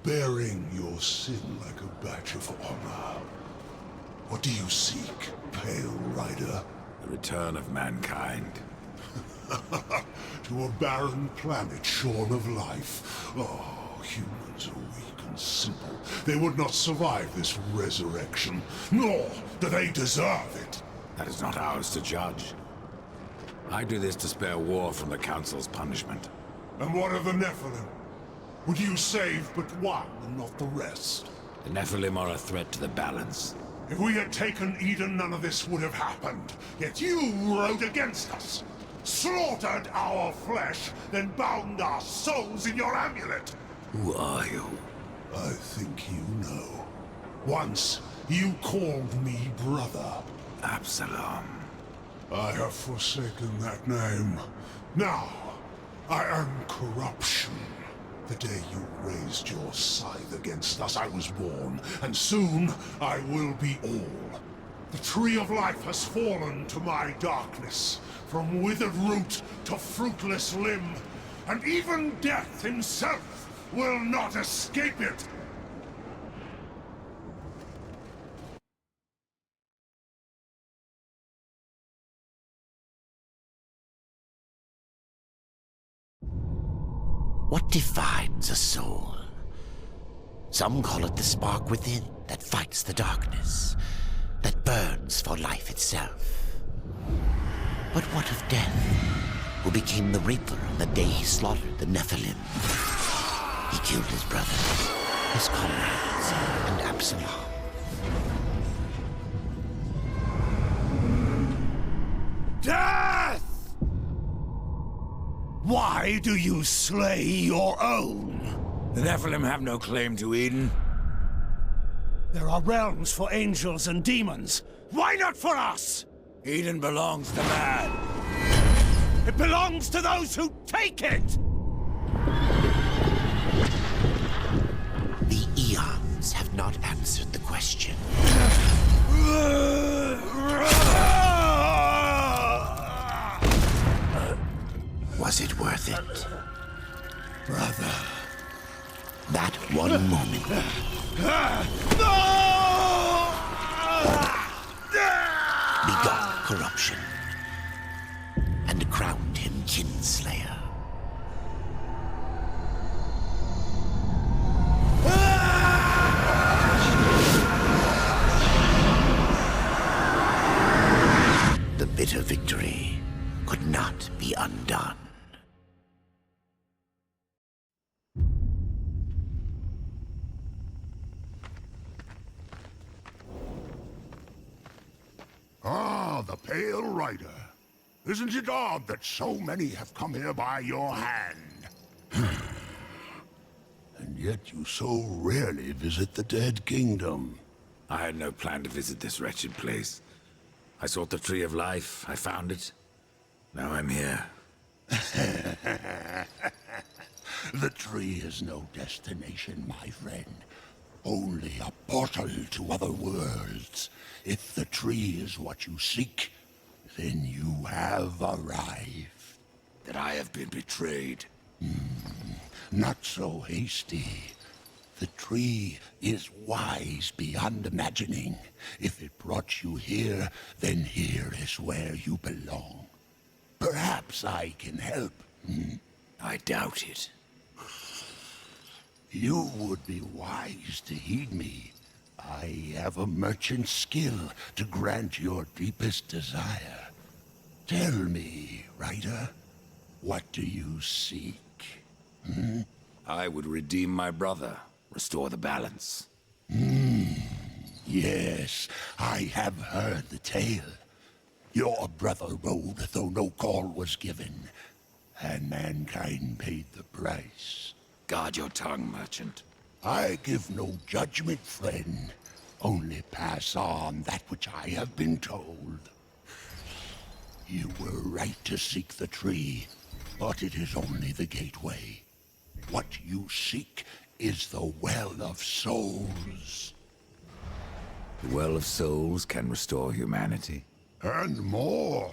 bearing your sin like a badge of honor. What do you seek, Pale Rider? The return of mankind. To a barren planet shorn of life. Oh, humans are weak and simple. They would not survive this resurrection, nor do they deserve it. That is not ours to judge. I do this to spare war from the Council's punishment. And what of the Nephilim? Would you save but one and not the rest? The Nephilim are a threat to the balance. If we had taken Eden, none of this would have happened. Yet you rode against us. Slaughtered our flesh, then bound our souls in your amulet. Who are you? I think you know. Once, you called me brother. Absalom. I have forsaken that name. Now, I am corruption. The day you raised your scythe against us, I was born, and soon I will be all. The tree of life has fallen to my darkness, from withered root to fruitless limb, and even death himself will not escape it. What defines a soul? Some call it the spark within that fights the darkness, that burns for life itself. But what of Death, who became the Reaper on the day he slaughtered the Nephilim? He killed his brothers, his comrades, and Absalom. Death! Why do you slay your own? The Nephilim have no claim to Eden. There are realms for angels and demons. Why not for us? Eden belongs to man. It belongs to those who take it! The eons have not answered the question. Was it worth it? Brother. That one moment. Begot corruption. And crowned him Kinslayer. The bitter victory could not be undone. Ah, the Pale Rider. Isn't it odd that so many have come here by your hand? And yet you so rarely visit the Dead Kingdom. I had no plan to visit this wretched place. I sought the Tree of Life, I found it. Now I'm here. The tree is no destination, my friend. Only a portal to other worlds. If the tree is what you seek, then you have arrived. That I have been betrayed. Not so hasty. The tree is wise beyond imagining. If it brought you here, then here is where you belong. Perhaps I can help. I doubt it. You would be wise to heed me. I have a merchant's skill to grant your deepest desire. Tell me, Rider, what do you seek? I would redeem my brother, restore the balance. Yes, I have heard the tale. Your brother rode, though no call was given, and mankind paid the price. Guard your tongue, merchant. I give no judgment, friend. Only pass on that which I have been told. You were right to seek the tree, but it is only the gateway. What you seek is the Well of Souls. The Well of Souls can restore humanity. And more.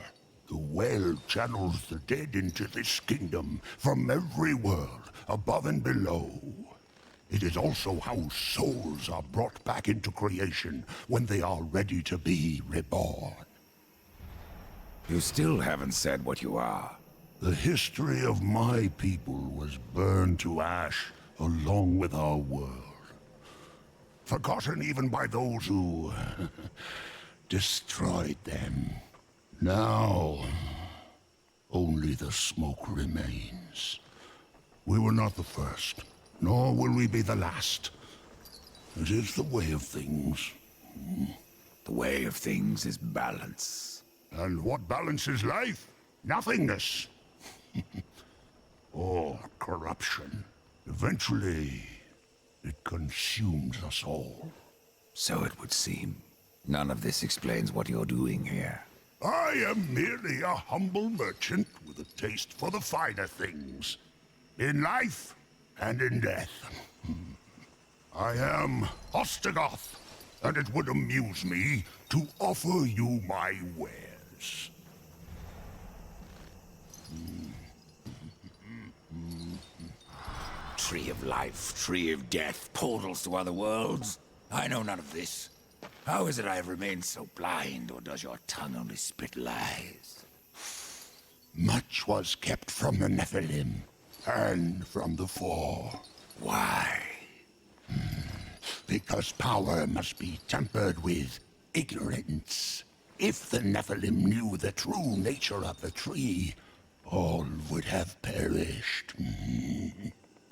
The well channels the dead into this kingdom from every world, above and below. It is also how souls are brought back into creation when they are ready to be reborn. You still haven't said what you are. The history of my people was burned to ash along with our world. Forgotten even by those who destroyed them. Now, only the smoke remains. We were not the first, nor will we be the last. It is the way of things. The way of things is balance. And what balances life? Nothingness. Or corruption. Eventually, it consumes us all. So it would seem. None of this explains what you're doing here. I am merely a humble merchant with a taste for the finer things. In life and in death. I am Ostagoth, and it would amuse me to offer you my wares. Tree of life, tree of death, portals to other worlds. I know none of this. How is it I have remained so blind, or does your tongue only spit lies? Much was kept from the Nephilim, and from the Four. Why? Because power must be tempered with ignorance. If the Nephilim knew the true nature of the tree, all would have perished.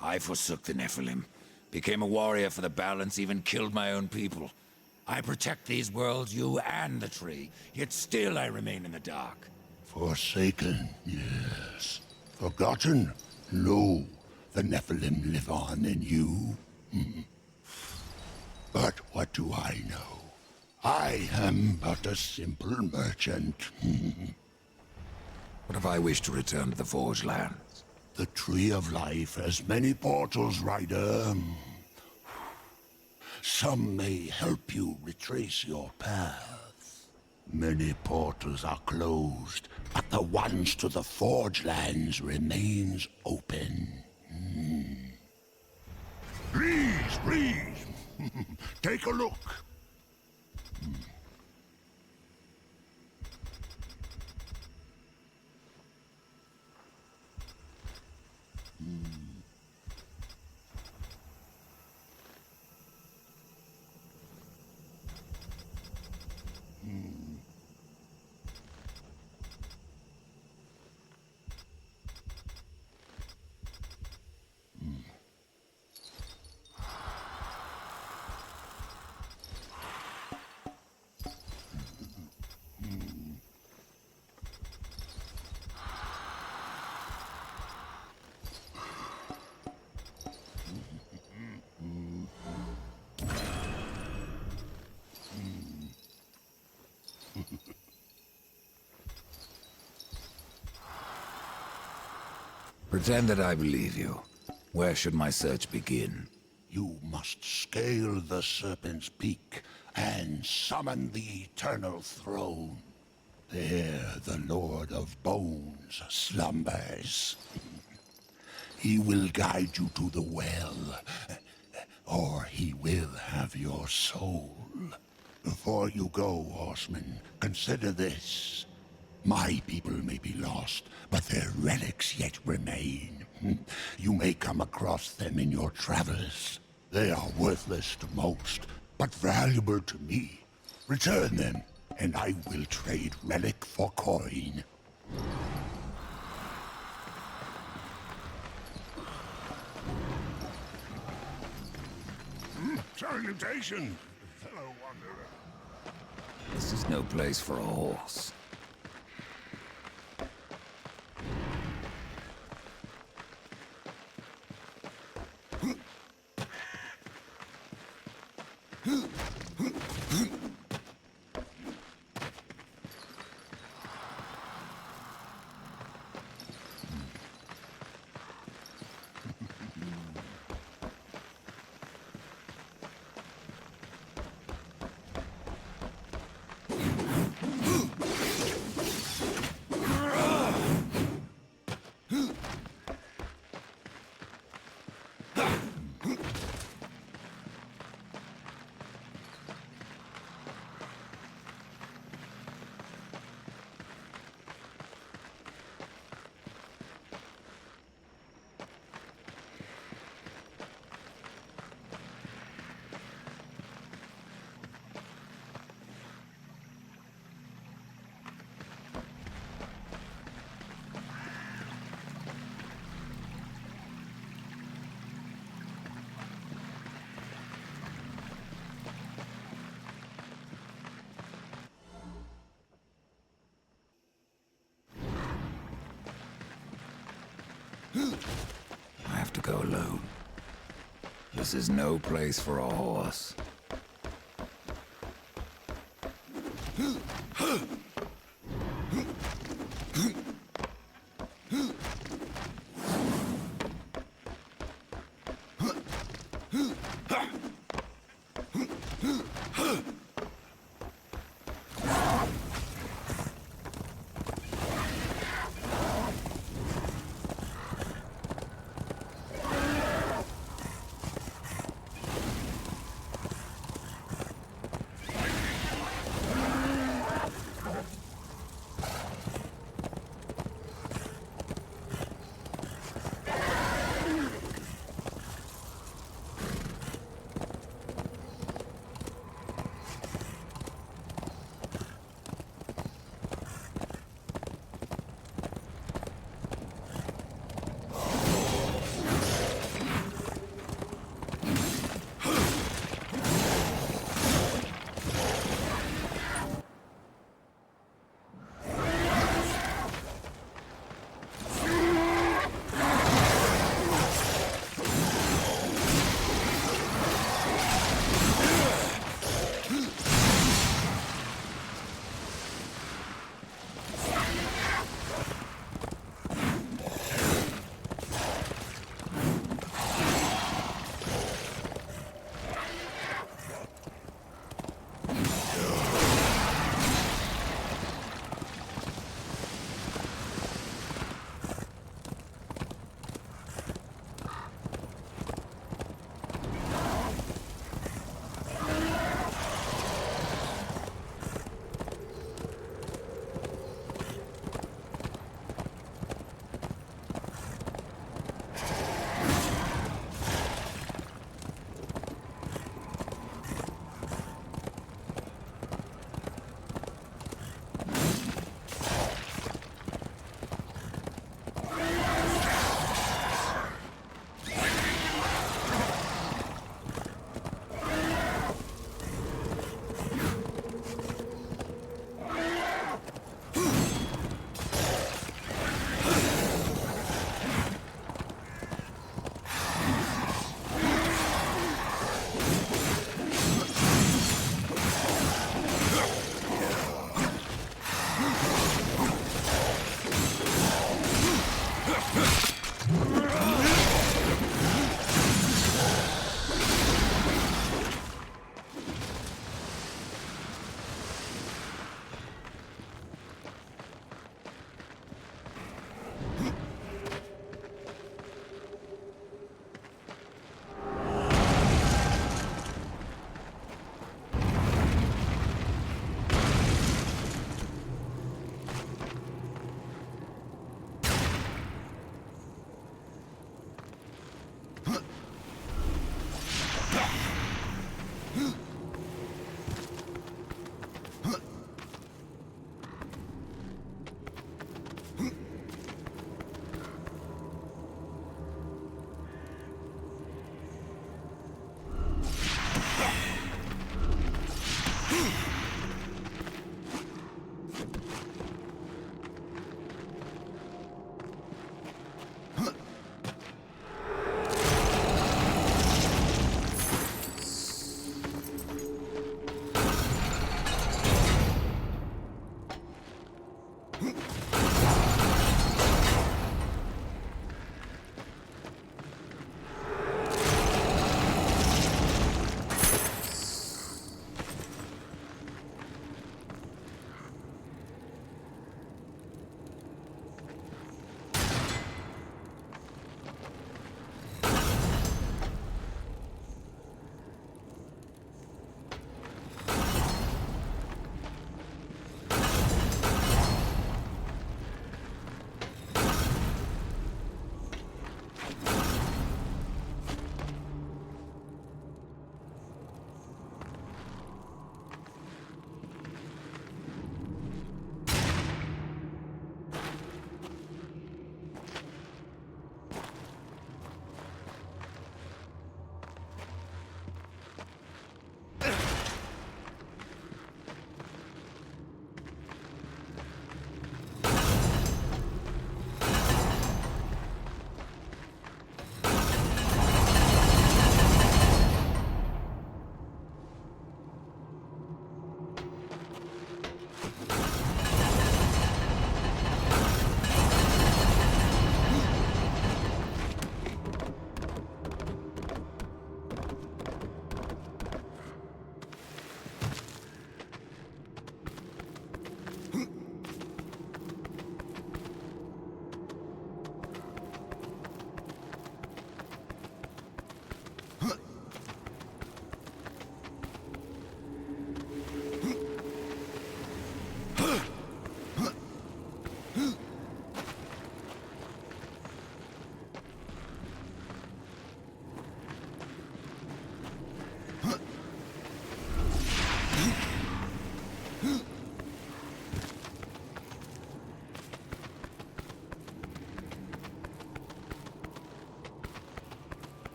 I forsook the Nephilim, became a warrior for the balance, even killed my own people. I protect these worlds, you and the tree, yet still I remain in the dark. Forsaken, yes. Forgotten? No. The Nephilim live on in you. But what do I know? I am but a simple merchant. What if I wish to return to the Forge Lands? The Tree of Life has many portals, Rider. Some may help you retrace your path. Many portals are closed, but the ones to the Forge Lands remains open. Please, take a look. Pretend that I believe you. Where should my search begin? You must scale the Serpent's Peak and summon the Eternal Throne. There the Lord of Bones slumbers. He will guide you to the well, or he will have your soul. Before you go, horseman, consider this. My people may be lost, but their relics yet remain. You may come across them in your travels. They are worthless to most, but valuable to me. Return them, and I will trade relic for coin. Salutation, fellow wanderer. This is no place for a horse. I have to go alone. This is no place for a horse.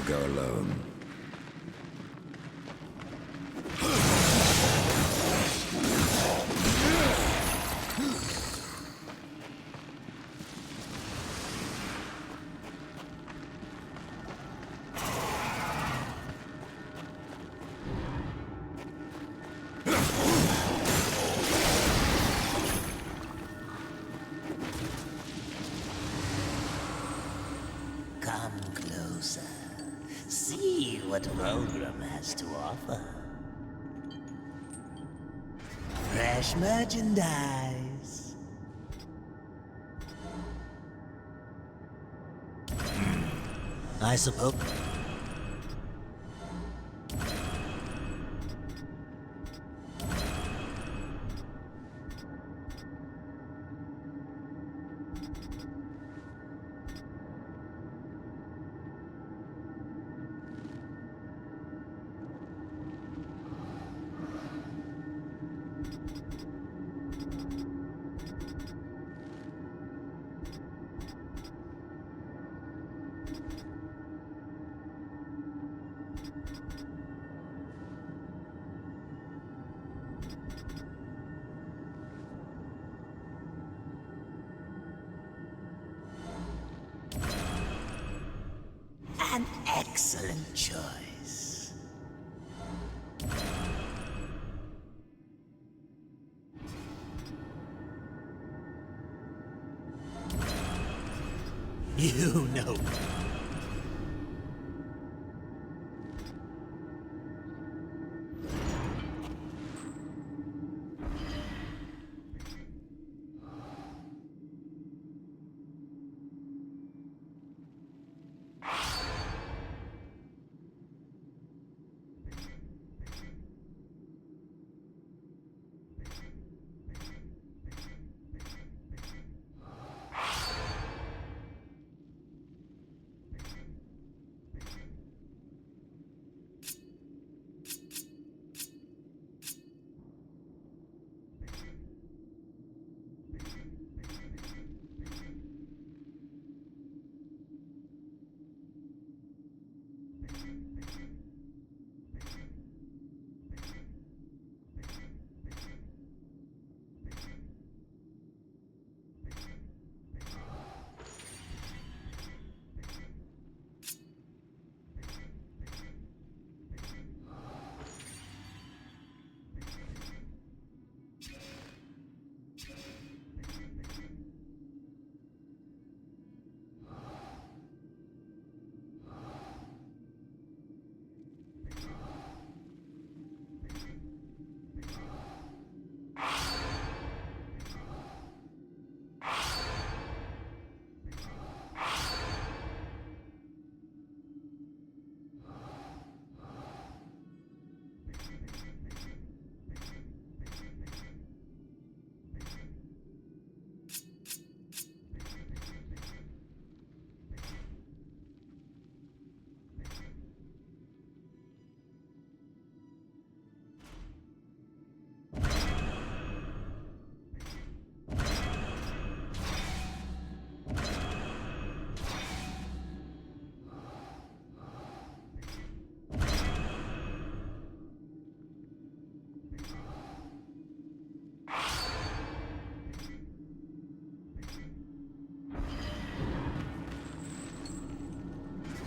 to go alone. Come closer. See what Program has to offer. Fresh merchandise. I suppose. An excellent choice. You know.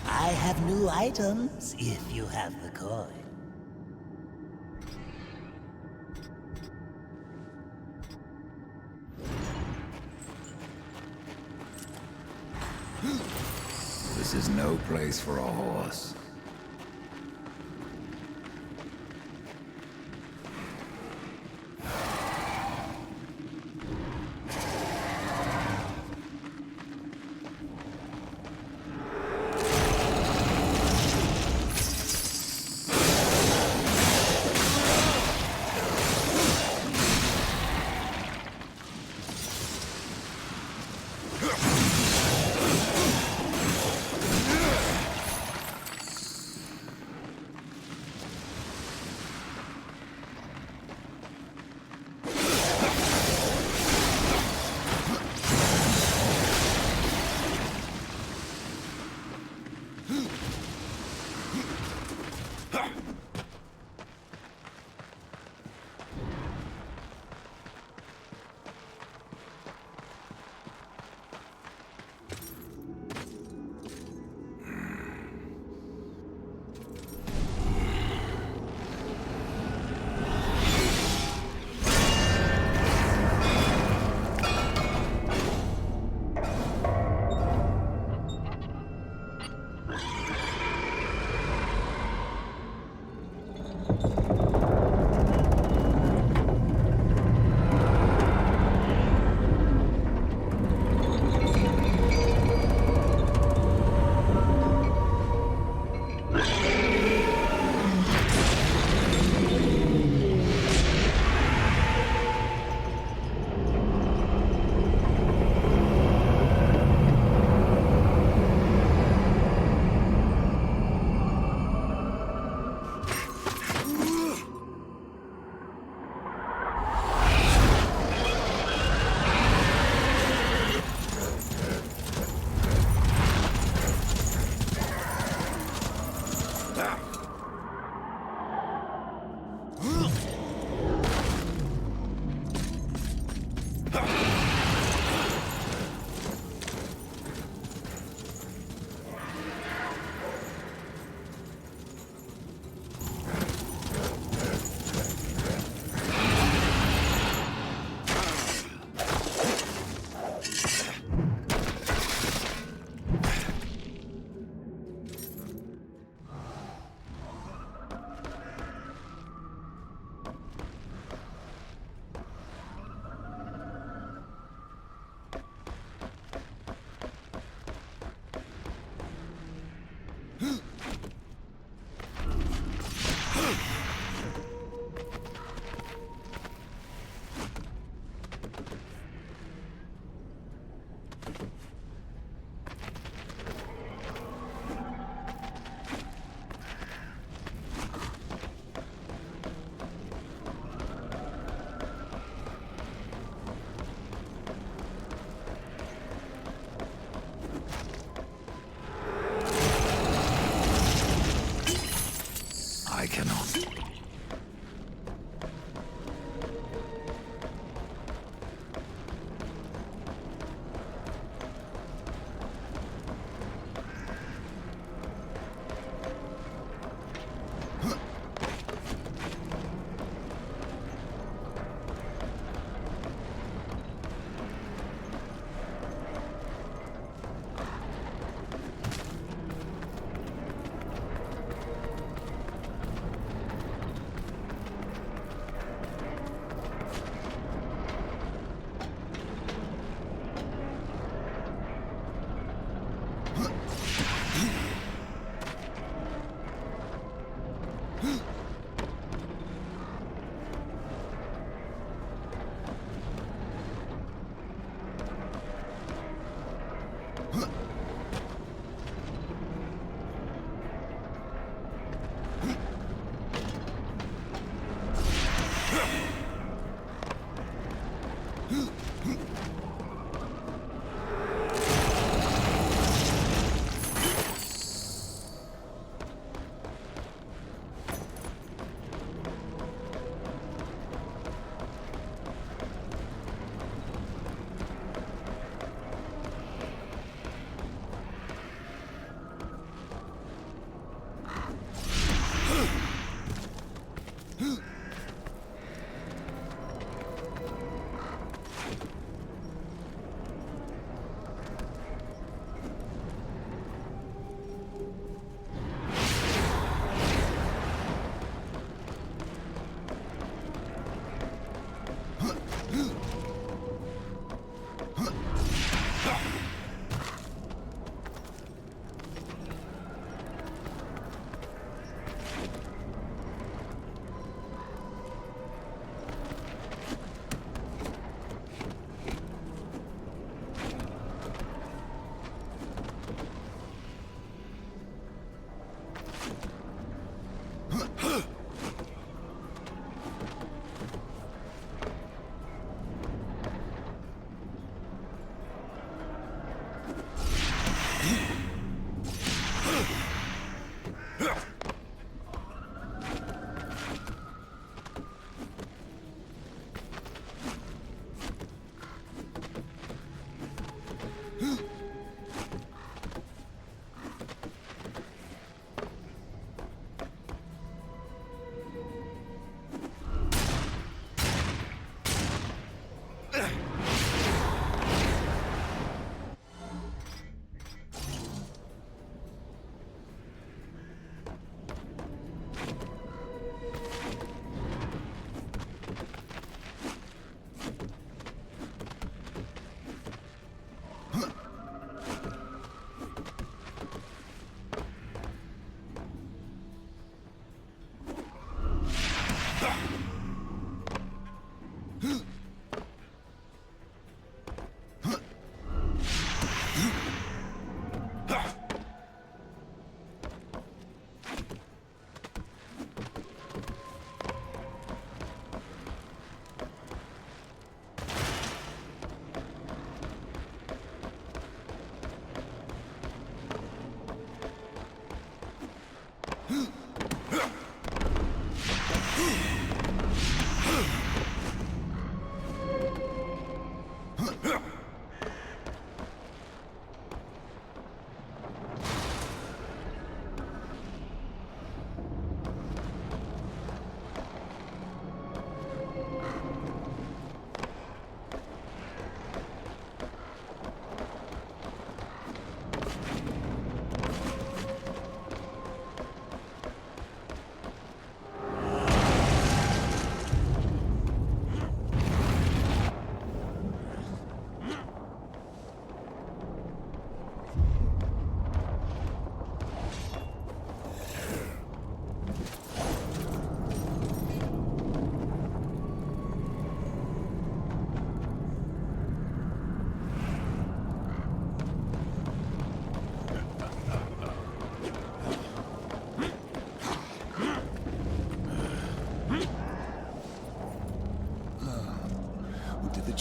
I have new items if you have the coin. This is no place for a horse.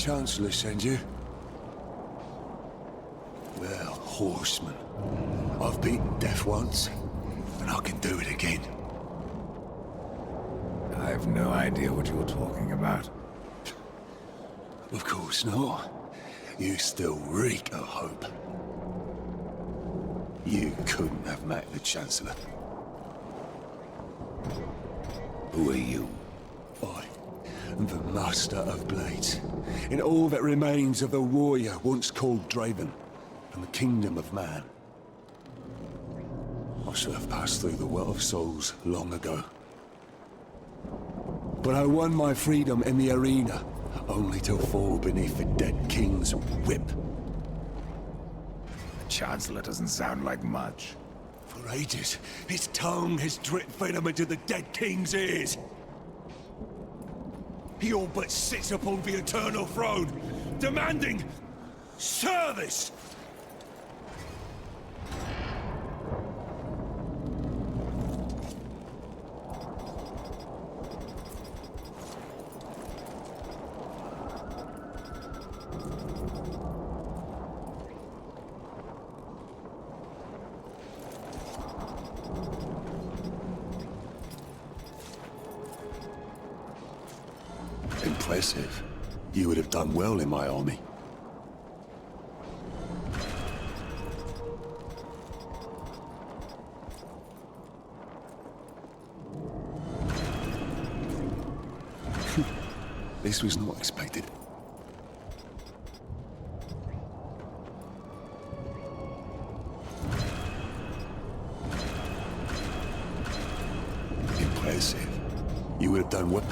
Chancellor send you? Well, horseman. I've beaten death once, and I can do it again. I've no idea what you're talking about. Of course not. You still reek of hope. You couldn't have met the Chancellor. Who are you? I am the Master of Blades, in all that remains of the warrior once called Draven, and the kingdom of man. I should have passed through the well of souls long ago. But I won my freedom in the arena, only to fall beneath the dead king's whip. The Chancellor doesn't sound like much. For ages, his tongue has dripped venom into the dead king's ears. He all but sits upon the eternal throne, demanding service! Impressive. You would have done well in my army. This was not expected. Impressive. You would have done well.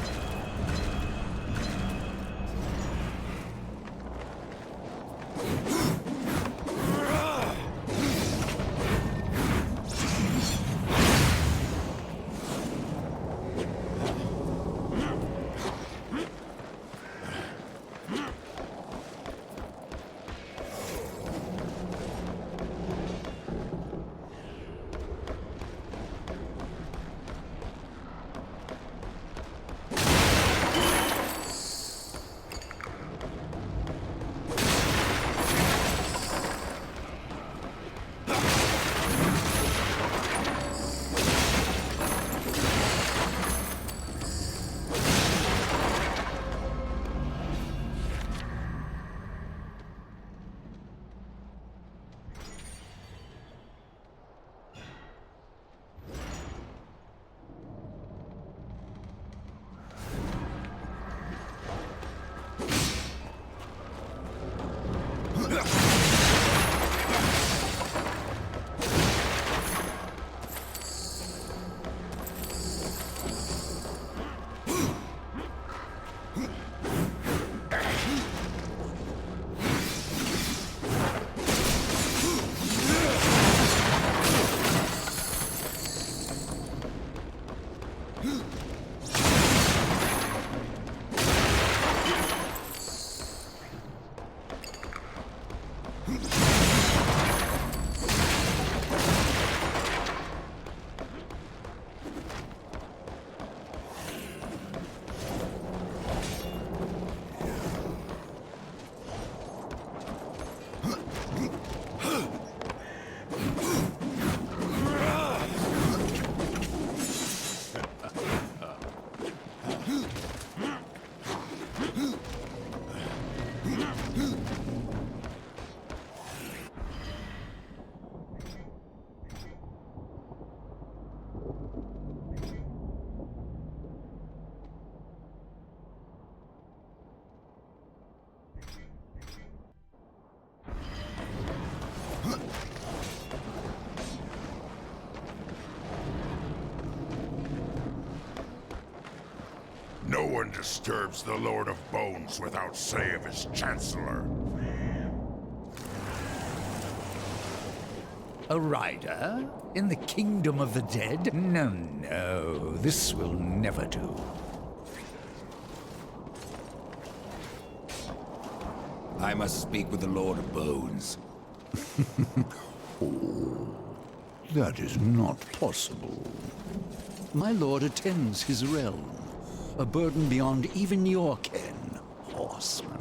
No one disturbs the Lord of Bones without say of his Chancellor. A rider? In the kingdom of the dead? No, no, this will never do. I must speak with the Lord of Bones. Oh, that is not possible. My lord attends his realm, a burden beyond even your ken, horseman.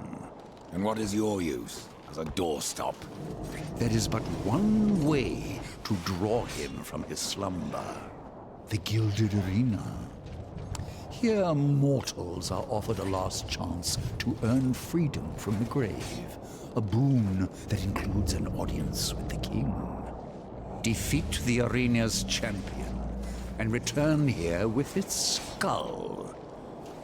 And what is your use as a doorstop? There is but one way to draw him from his slumber. The Gilded Arena. Here mortals are offered a last chance to earn freedom from the grave. A boon that includes an audience with the king. Defeat the arena's champion and return here with its skull.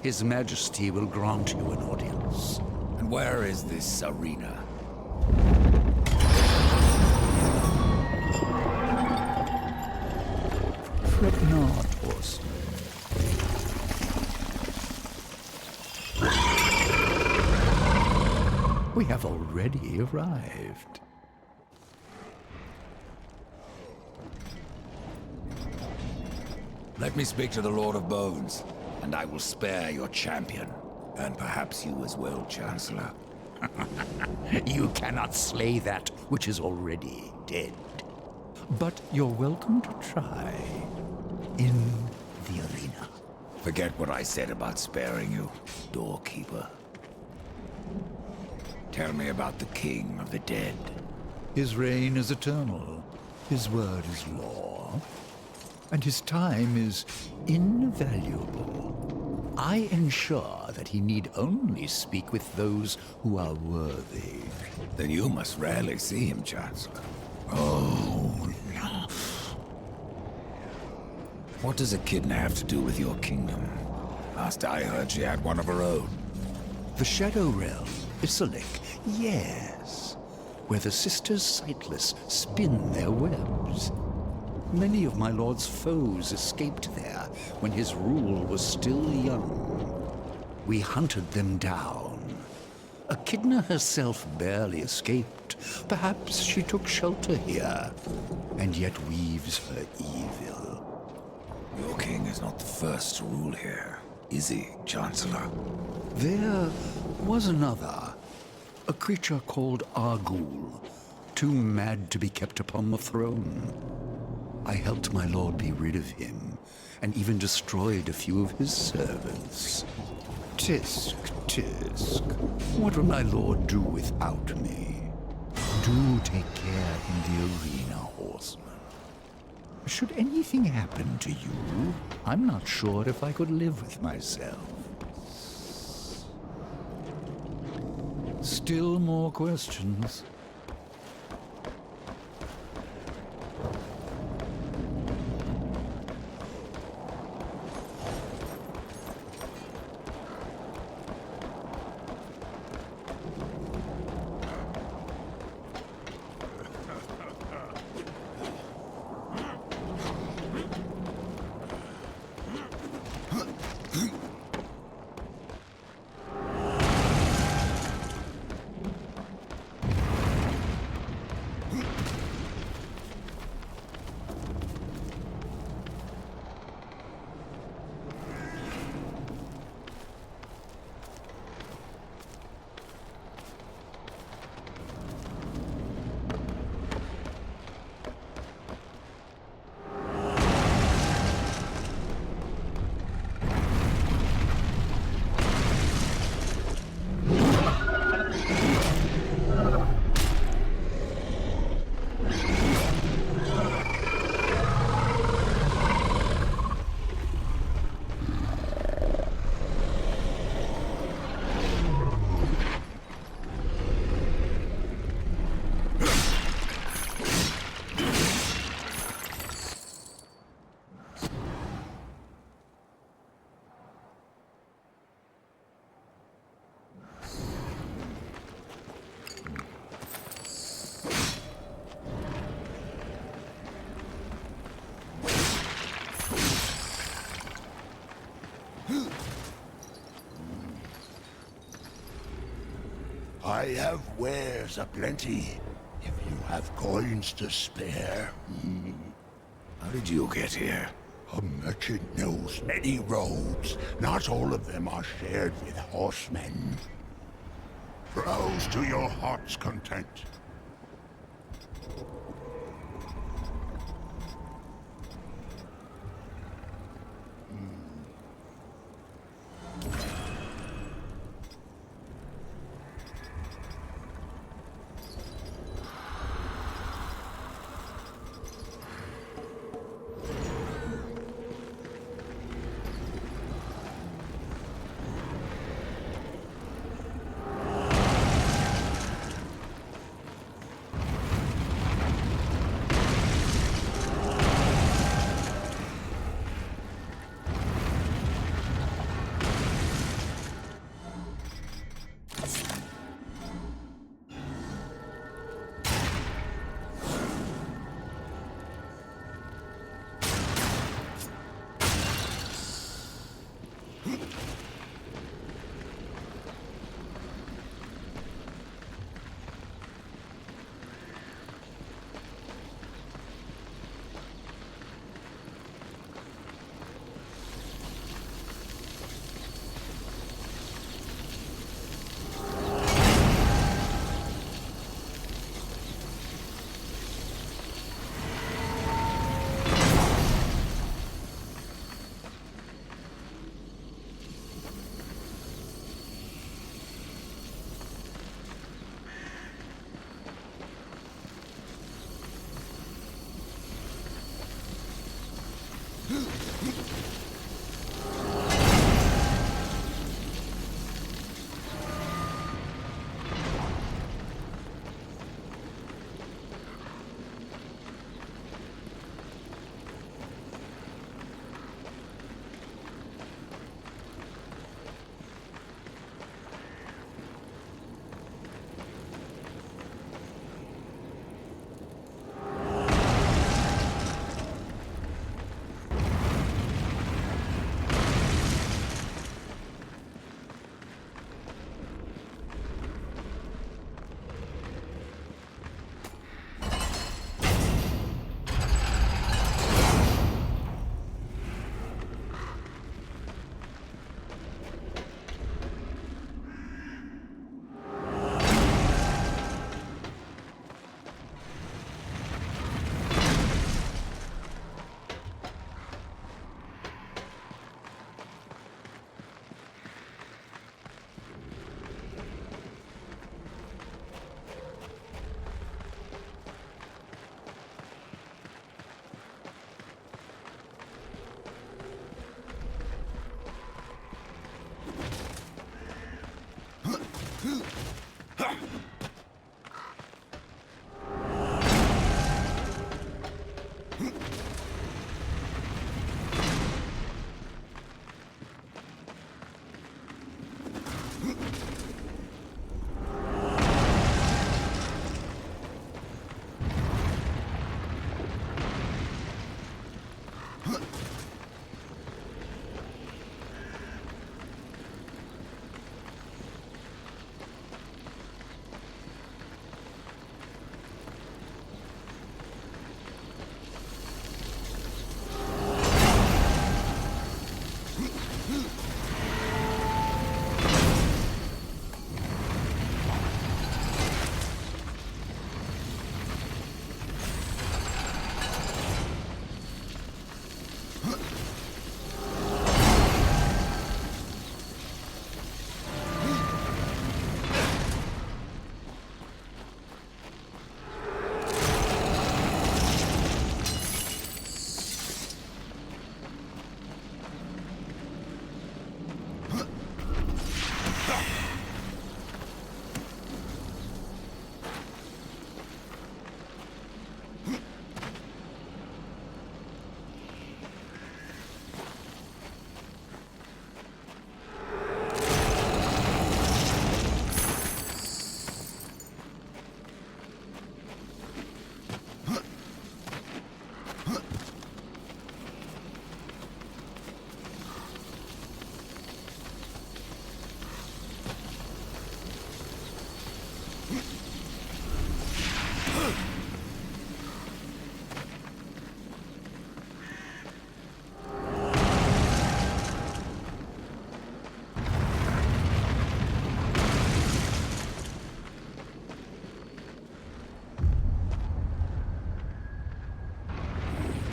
His Majesty will grant you an audience. And where is this arena? Fret not, horseman. We have already arrived. Let me speak to the Lord of Bones, and I will spare your champion. And perhaps you as well, Chancellor. You cannot slay that which is already dead. But you're welcome to try in the arena. Forget what I said about sparing you, doorkeeper. Tell me about the King of the Dead. His reign is eternal. His word is law. And his time is invaluable. I ensure that he need only speak with those who are worthy. Then you must rarely see him, Chancellor. Oh, no. What does Echidna have to do with your kingdom? Last I heard, she had one of her own. The Shadow Realm, Isalik, yes. Where the Sisters Sightless spin their webs. Many of my lord's foes escaped there when his rule was still young. We hunted them down. Echidna herself barely escaped. Perhaps she took shelter here, and yet weaves her evil. Your king is not the first to rule here, is he, Chancellor? There was another, a creature called Argul, too mad to be kept upon the throne. I helped my lord be rid of him, and even destroyed a few of his servants. Tisk, tisk. What would my lord do without me? Do take care in the arena, horseman. Should anything happen to you, I'm not sure if I could live with myself. Still more questions? I have wares aplenty, if you have coins to spare. How did you get here? A merchant knows many roads. Not all of them are shared with horsemen. Browse to your heart's content.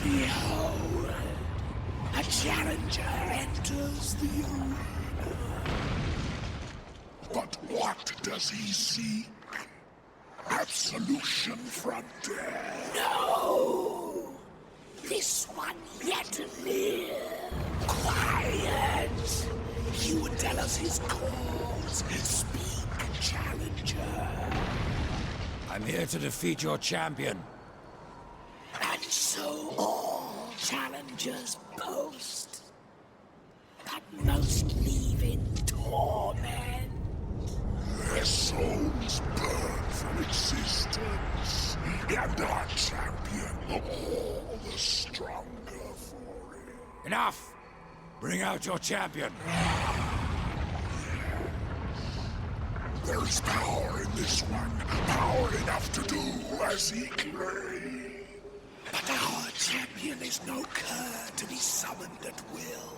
Behold, a challenger enters the arena. But what does he seek? Absolution from death. No! This one yet to live. Quiet! You would tell us his cause. Speak, challenger. I'm here to defeat your champion. And so all challengers boast, but most leave in torment. Their souls burn from existence, and our champion all the stronger for it. Enough! Bring out your champion. There is power in this one, power enough to do as he claims. But our champion is no cur to be summoned at will.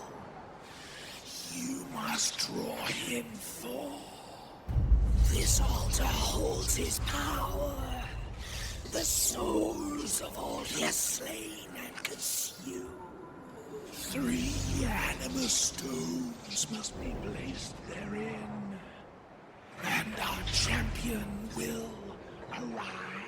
You must draw him forth. This altar holds his power. The souls of all he has slain and consumed. 3 animus stones must be placed therein. And our champion will arise.